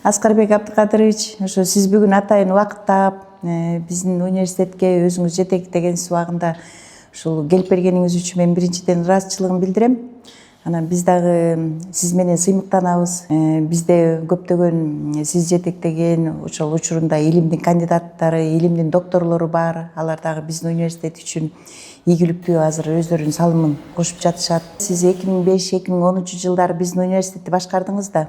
Аскарбек Абдыкадырович, ошо сиз бүгүн атайын убакыттап биздин университетке өзүңүз жетектегенсиз убагында ушул келип бергениңиз үчүн мен биринчиден ыраазычылыгымды билдирем. Анан биз дагы сиз менен сыймыктанабыз. Бизде көптөгөн сиз жетектеген ошол учурунда илимдин кандидаттары, илимдин докторлору бар. Алар дагы биздин университет үчүн ийгиликтүү азыр өздөрүнүн салымын кошуп жатышат. Сиз 2005-2013 жылдары биздин университетти башкардыңыз да,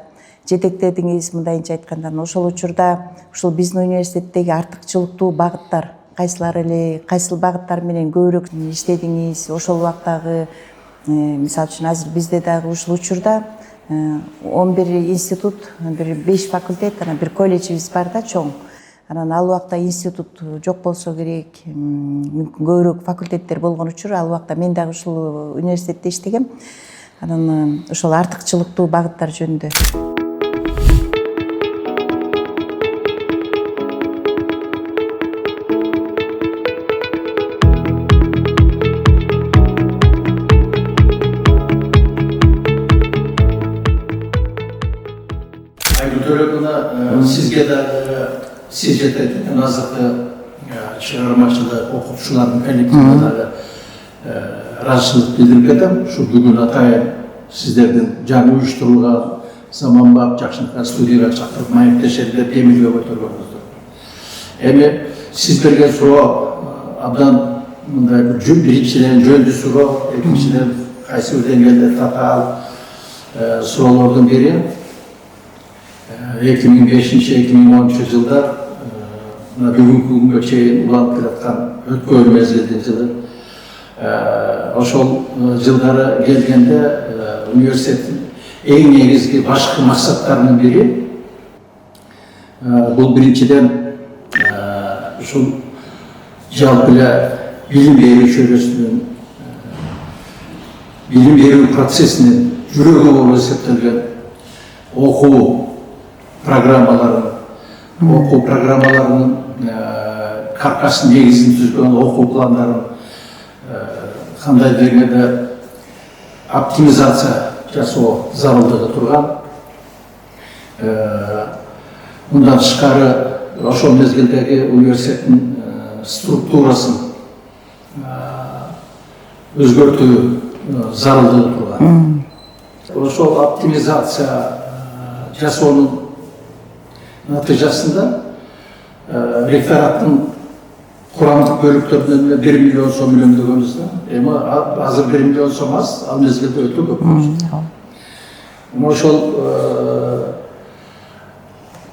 жетектедиңиз. Мындайынча айтканда, ошол учурда ушул биздин университеттеги артыкчылыктуу багыттар кайсылар эле, кайсыл багыттар менен көбүрөөк иштедиңиз? Ошол убактагы мисалы үчүн азыр бизде дагы ушул учурда 11 институт, 5 факультет, анан 1 колледжибиз бар да, чоң. Анан ал убакта институт жок болсо керек, мүмкүн көбүрөөк факультеттер болгон үчүн ал убакта мен дагы ушул университетте иштегем. Анан ошол артыкчылыктуу багыттар жөнүндө. Sizge de siz жетектеген азыркы чыгармачылык окутуучулардын коллективине дагы ыраазычылык билдирип кетем. Ушу бүгүн атайын сиздердин жаңы уюштурулган заманбап жакшынакай студияга чакырып маектешели деп эмилге көтөргөнүңүздүр. Эми сиз берген суроо абдан мындай биринчиден жөндүү суроо, экинчиден кайсы бир деңгээлде татаал суроолордун бири. 2005-2013 жылдар бүгүнкү күнгө чейин уланып келаткан өткөн мезгилдин жылы. Ошол жылдары келгенде университеттин эң негизги башкы максаттарынын бири бул биринчиден ушул жалпы эле билим берүү чөйрөсүнүн, билим берүү процессинин жүрөгү болуп эсептелген окуу программаларынын каркасын негизин түзгөн окуу пландарын кандай деңгээлде оптимизация жасоо зарылдыгы турган. Мындан тышкары ошол мезгилдеги университеттин структурасын өзгөртүү зарылдыгы турган. Ошол оптимизация жасоонун натыйжасында ректораттын курамдык бөлүктөрүнөн 1 миллион сом үнөмдөгөнбүз да. Эми азыр 1 миллион сом аз, ал мезгилде өтө көп. Ошол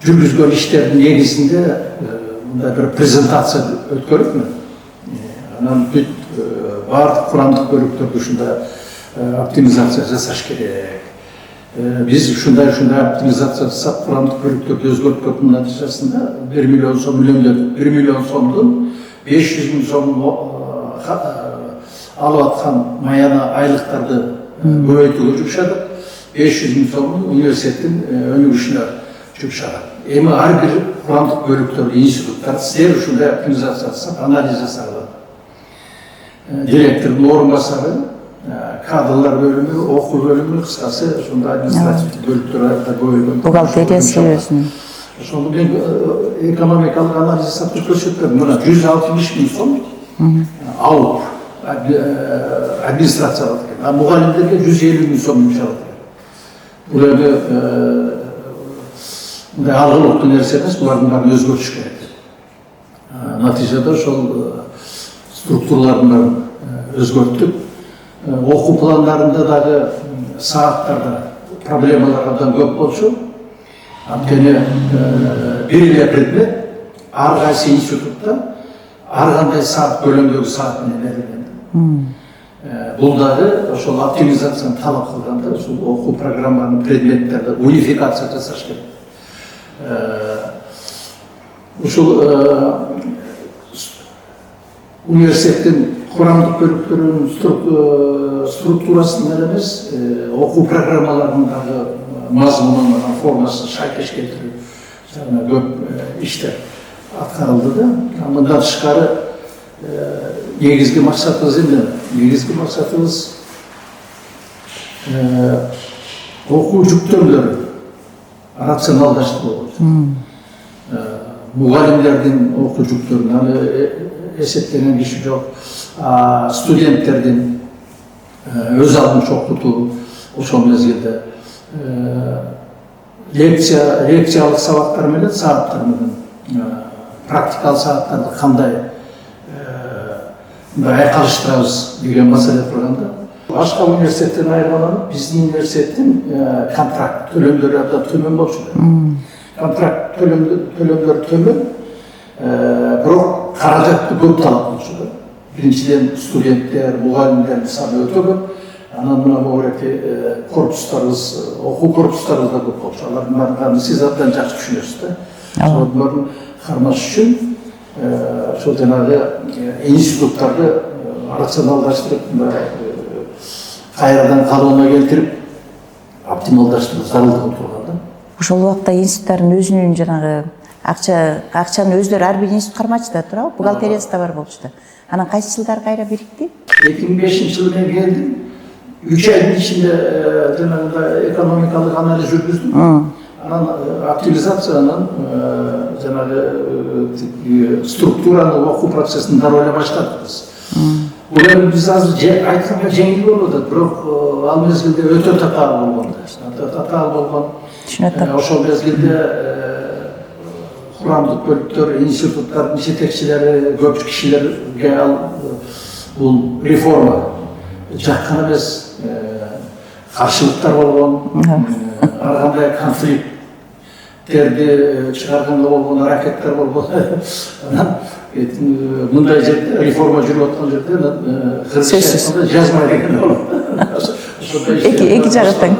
жүргүзгөн иштердин негизинде мындай бир презентация өткөрүп, анан бүт баардык курамдык бөлүктөрдү ушундай оптимизация жасаш керек. Biz ушундай оптимизация жасап, курамдык бөлүктөрдү өзгөрткөндүн натыйжасында 1 миллион сом үнөмдөдүк. 1 миллион сомдун 500 миң сом алып аткан маяна айлыктарды көбөйтүүгө жумшадык. 500 миң сомду университеттин өнүгүшүнө жумшадык. Эми ар бир курамдык бөлүктөр, институттар силер ушундай оптимизация жасап, анализ жасагыла. Директордун орун басары, кадрлар бөлүмү, окуу бөлүмү, кыскасы ушундай административдик бөлүктөр аябай көбөйгөн. Бухгалтериясы өзүнүн. Ошону мен экономикалык анализ жасап көрсөттүм. Мына 160 миң сом алып администрацияга кеткен. А мугалимдерге 150 миң сом жумшалат экен. Бул эми мындай алгылыктуу нерсе эмес, булардын баарын өзгөртүш керек. Натыйжада ошол структуралардын баарын өзгөрттүк. Окуу пландарында дагы сааттарда проблемалар абдан көп болчу. Анткени бир эле предмет ар кайсы институтта ар кандай саат көлөмдөгү саат менен берилген. Бул дагы ошол оптимизацияны талап кылганда ушул окуу программанын предметтерди унификация жасаш керек. Ушул университеттин курамдык бөлүктөрүнүн структурасында эмес, окуу программаларынын дагы мазмунун, формасын шайкеш келтирүү жагына көп иштер аткарылды да. Мындан тышкары негизги максатыбыз эмне? Негизги максатыбыз окуу жүктөмдөрү рационалдаштыруу болот. Мугалимдердин окуу жүктөрүн аны эсептеген киши жок, студенттердин өз алдынча окутуу, ошол мезгилде лекциялык сабактар менен сааттар менен практикалык сааттарды кандай айкалыштырабыз деген маселе турганда, башка университеттен айырмаланып, биздин университеттин контракт төлөмдөрү абдан төмөн болчу. Контракт төлөмдөрү төмөн, бирок каражатты көп талап болчу. Биринчиден студенттер, мугалимдердин саны өтө көп. Анан мына могуреки корпустарыбыз, окуу корпустарыбыз да көп болчу. Алардын баарын сиз абдан жакшы түшүнөсүз да. Ошолордун кармаш үчүн ошол жанагы институттарды рационалдаштырып, кайрадан калыбына келтирип, оптималдаштыруу зарылдыгы турган. Ошол убакта институттардын өзүнүн жанагы акчаны өздөрү ар бир институт кармачу да туурабы? Бухгалтериясы да бар болчу да. Анан кайсы жылдары кайра бирикти? 2005-жылы мен келдим. 3 айдын ичинде жанагы экономикалык анализ жүргүздүм. Анан оптимизациянын жанагы структураны окуу процессин дарылай баштадык биз. Бул эми биз азыр айтканга жеңил болуп атат, бирок ал мезгилде өтө татаал болгон. Түшүнөт. Ошол мезгилде курамдык бөлүктөр, институттардын жетекчилери, көп кишилерге бул реформа жаккан эмес, каршылыктар болгон, ар кандай конфликттерди чыгарганга болгон аракеттер болгон. Анан мындай жерде реформа жүрүп аткан жерде кыргызча жазмай деген болот. Эки жагы тең.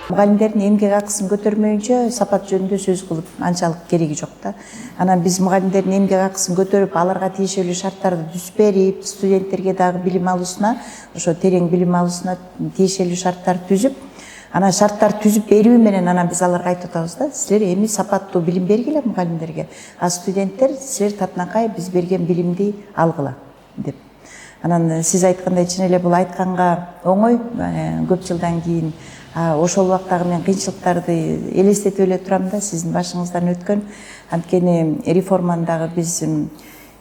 Мугалимдердин эмгек акысын көтөрмөйүнчө сапат жөнүндө сөз кылып анчалык кереги жок да. Анан биз мугалимдердин эмгек акысын көтөрүп, аларга тиешелүү шарттарды түзүп берип, студенттерге дагы билим алуусуна, ошо терең билим алуусуна тиешелүү шарттарды түзүп, анан шарттарды түзүп берүү менен анан биз аларга айтып атабыз да, силер эми сапаттуу билим бергиле мугалимдерге, а студенттер силер татынакай биз берген билимди алгыла деп. Анан сиз айткандай чын эле бул айтканга оңой, көп жылдан кийин ошол убактагы мен кыйынчылыктарды элестетип эле турам да, сиздин башыңыздан өткөн. Анткени реформаны дагы биз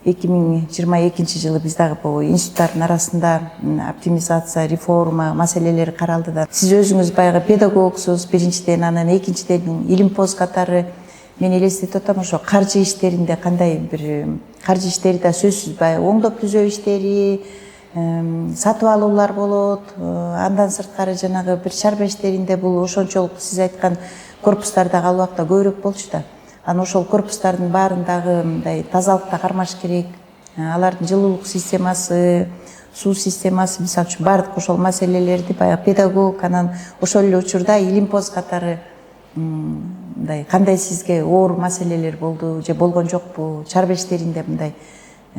2022 жылы биз дагы бул институттардын арасында оптимизация, реформа маселелери каралды да. Сиз өзүңүз баягы педагогсуз, биринчиден, анан экинчиден илимпоз катары мен элестетип атам, ошо каржы иштеринде кандай бир каржы иштери да сөзсүз баягы оңдоп түзөө иштери, сатып алуулар болот, андан сырткары жанагы бир чарба иштеринде бул ошончолук сиз айткан корпустар дагы ал убакта көбүрөөк болчу да. Анан ошол корпустардын баарындагы мындай тазалыкта кармаш керек, алардын жылуулук системасы, суу системасы, мисалы үчүн баардык ошол маселелерди баягы педагог, анан ошол эле учурда илимпоз катары мындай кандай сизге оор маселелер болду же болгон жокпу? Чарба иштеринде мындай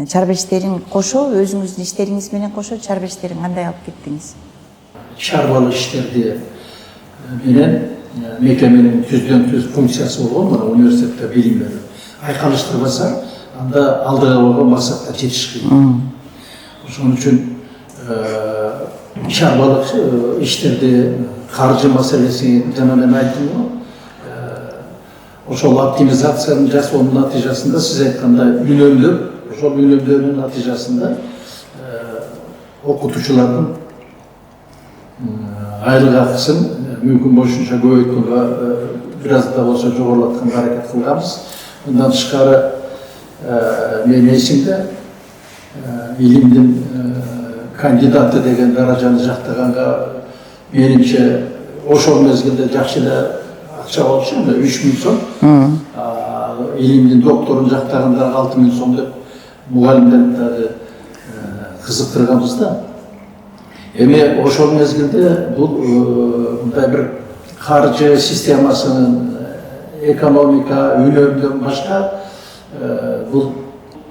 чарба иштерин кошо, өзүңүздүн иштериңиз менен кошо чарба иштерин кандай алып кеттиңиз? Чарбалык иштерди менен мекеменин түздөн-түз функциясы болгон, мына университетте билим берүү. Айкалыштырбаса, анда алдыга болгон максатка жетиш кыйын. Ошон үчүн чарбалык иштерди, каржы маселеси жана мен айттым го. Ошол оптимизациянын жасоонун натыйжасында сиз айткандай үнөмдөр, ошол үнөмдөрдүн натыйжасында окутуучулардын айлык акысын мүмкүн болушунча көбөйткөнгө, бир аз да болсо жогорулатканга аракет кылганбыз. Мындан тышкары менин эсимде илимдин кандидаты деген даражаны жактаганга менимче ошол мезгилде жакшы эле акча болчу, 3000 сом. Илимдин докторун жактагандарга 6000 сом деп мугалимдерди дагы кызыктырганбыз да. Эми ошол мезгилде бул мындай бир каржы системасынын, экономика, үнөмдөн башка бул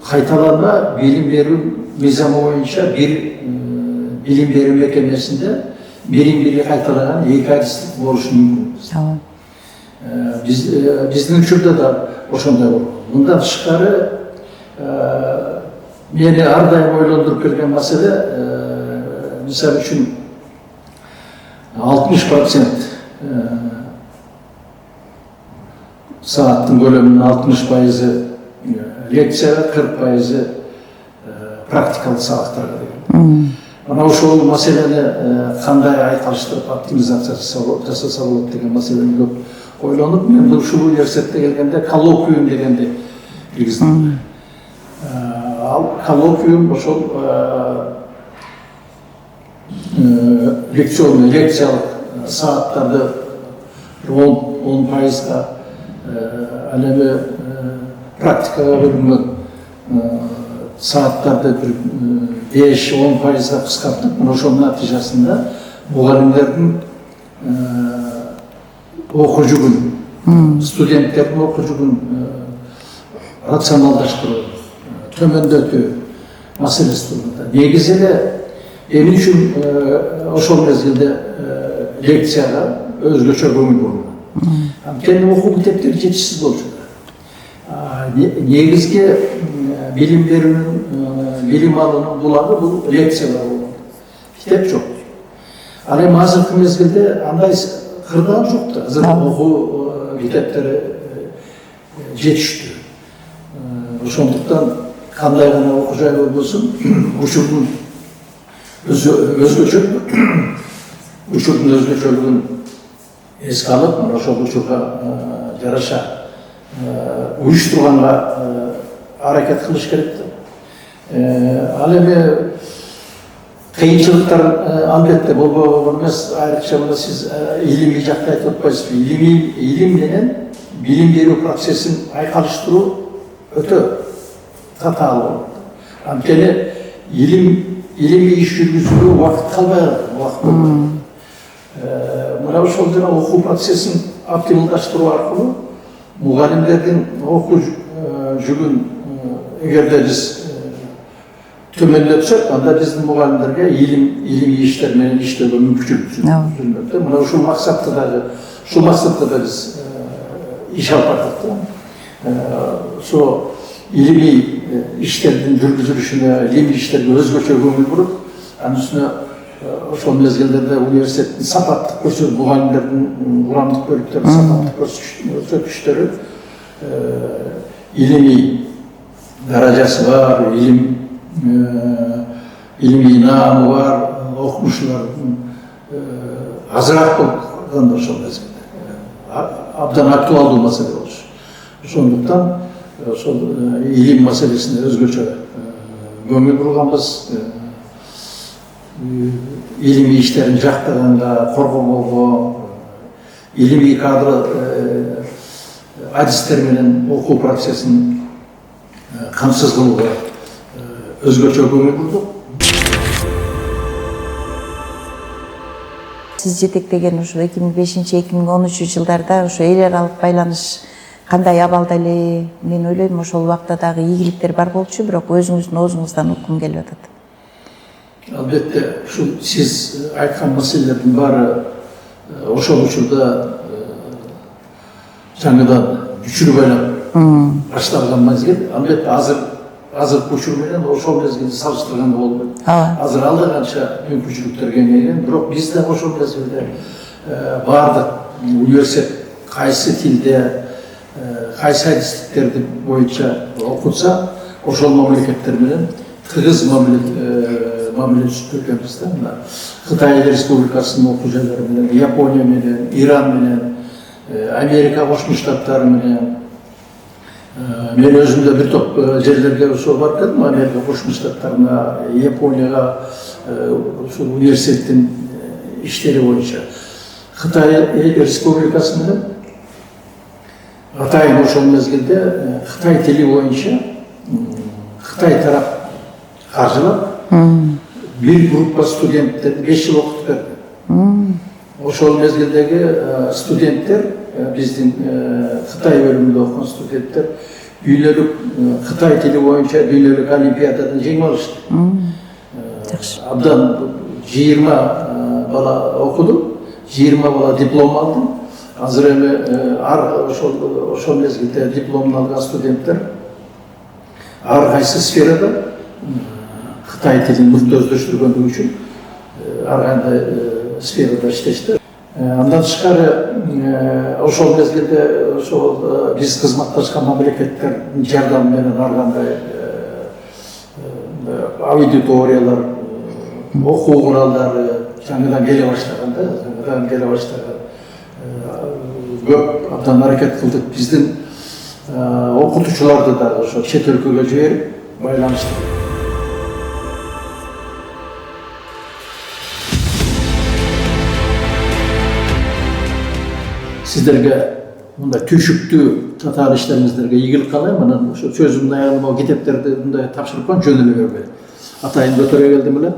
кайталанма билим берүү мыйзамы боюнча бир билим берүү мекемесинде бири кайталаган эки адистик болушу мүмкүн. Биздин учурда да ошондой болгон. Мындан тышкары мени ар дайым ойлондуруп келген маселе, мисалы үчүн 60% сағаттың көлемінің 60%-ы лекцияға, 40%-ы практикалық сабақтарға деген. Мына ошол маселени кандай айкалыштырып оптимизация жасаса болот деген маселени көп ойлонуп, мен ушул университетке келгенде коллоквиум дегенди киргиздим. Ал коллоквиум ошол лекциялык сааттарды 10%-га, ал эми практикага бөлүнгөн сааттарды 5-10%-га кыскартып, ошонун натыйжасында мугалимдердин окуу жүгүн, студенттердин окуу жүгүн рационалдаштыруу, төмөндөтүү маселеси турганда. Негизи эле эмне үчүн ошол мезгилде лекцияга өзгөчө көңүл бурулган. Анткени окуу китептери жетишсиз болчу. Негизги билим берүүнүн, билим алуунун булагы бул лекциялар болгон. Китеп жок. Ал эми азыркы мезгилде андай кырдаал жок да. Азыр окуу китептери жетиштүү. Ошондуктан кандай гана окуу жайлар болсун, учурдун өзгөчөлүгүн эске алып, ошол учурга жараша уюштурганга аракет кылыш керек да. Ал эми кыйынчылыктар албетте болбогон эмес. Айрыкча мына сиз илимий жакты айтып атпайсызбы? Илим менен билим берүү процессин айкалыштыруу өтө татаал болот. Анткени илимий иш жүргүзүүгө убакыт калбай калат, убакыт болбойт. Мына ошол жана окуу процессин оптималдаштыруу аркылуу мугалимдердин окуу жүгүн эгерде биз төмөндөтсөк, анда биздин мугалимдерге илимий иштер менен иштөөгө мүмкүнчүлүк түзүлмөк да. Мына ушул максатта да биз иш алып бардык да. Ошо илимий иштердин жүргүзүлүшүнө, илимий иштерге өзгөчө көңүл буруп, анын үстүнө ошол мезгилдерде университеттин сапаттык көрсөтүү, мугалимдердин курамдык бөлүктөрүнүн сапаттык көрсөтүштөрү, илимий даражасы бар, илимий наамы бар окумуштуулардын азыраак болгондо ошол мезгилде абдан актуалдуу маселе болчу. Ошондуктан ошол илим маселесине өзгөчө көңүл бурганбыз. Илимий иштерин жактаганга, коргогого, илимий кадр адистер менен окуу процессин камсыз кылууга өзгөчө көңүл бурдук. Сиз жетектеген ушу 2005-2013 жылдарда ушу эл аралык байланыш кандай абалда эле? Мен ойлойм, ошол убакта дагы ийгиликтер бар болчу, бирок өзүңүздүн оозуңуздан уккум келип атат. Албетте, ушул сиз айткан маселелердин баары ошол учурда жаңыдан күчүрү байлап башталган мезгил. Албетте азыркы учур менен ошол мезгилди салыштырганда болбойт. Азыр алда канча мүмкүнчүлүктөр кеңейген, бирок биз да ошол мезгилде бардык университет кайсы тилде, кайсы адистиктерди боюнча окутса, ошол мамлекеттер менен тыгыз мамиле түзүп келебиз да. Кытай Республикасынын окуу жайлары менен, Япония менен, Иран менен, Америка Кошмо Штаттары менен. Мен өзүмдө бир топ жерлерге ошо барып келдим, Америка Кошмо Штаттарына, Японияга, ушул университеттин иштери боюнча. Кытай Республикасы менен атайын ошол мезгилде Кытай тили боюнча Кытай тарап каржылап бир группа студенттерди 5 жыл окутуп берди. Ошол мезгилдеги студенттер, биздин Кытай бөлүмүндө окуган студенттер дүйнөлүк Кытай тили боюнча дүйнөлүк олимпиададан жеңип алышты. Абдан 20 бала окуду, 20 бала диплом алды. Азыр эми ошол мезгилде дипломун алган студенттер ар кайсы сферада Кытай тилин мүктөздөштүргөндүгү үчүн ар кандай сферада иштешти. Андан тышкары ошол мезгилде ошол биз кызматташкан мамлекеттердин жардамы менен ар кандай аудиториялар, окуу куралдары жаңыдан келе баштаган да, жаңыдан келе баштаган. Көп абдан аракет кылдык. Биздин окутуучуларды да ошо чет өлкөгө жиберип байланыштырдык. Сіздерге мындай түйшүктүү татаан иштериңиздерге ийгилик каалайм. Анан ошо сөзүмдүн аягында могу китептерди мындай тапшырып коюм, жөн эле бербей. Атайын көтөрө келдим эле.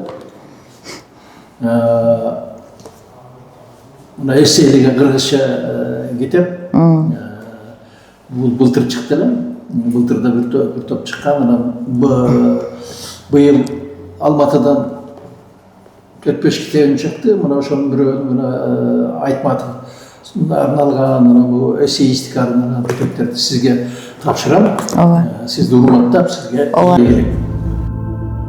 Мына эссей деген кыргызча китеп. Бул былтыр чыкты эле. Былтырда бир топ чыккан. Анан быйыл Алматыдан 4-5 китебим чыкты. Мына ошонун бирөөнү мына Айтматов арналган бул эссеистика китептерди сизге тапшырам. Сизди урматтап, сизге ийгилик.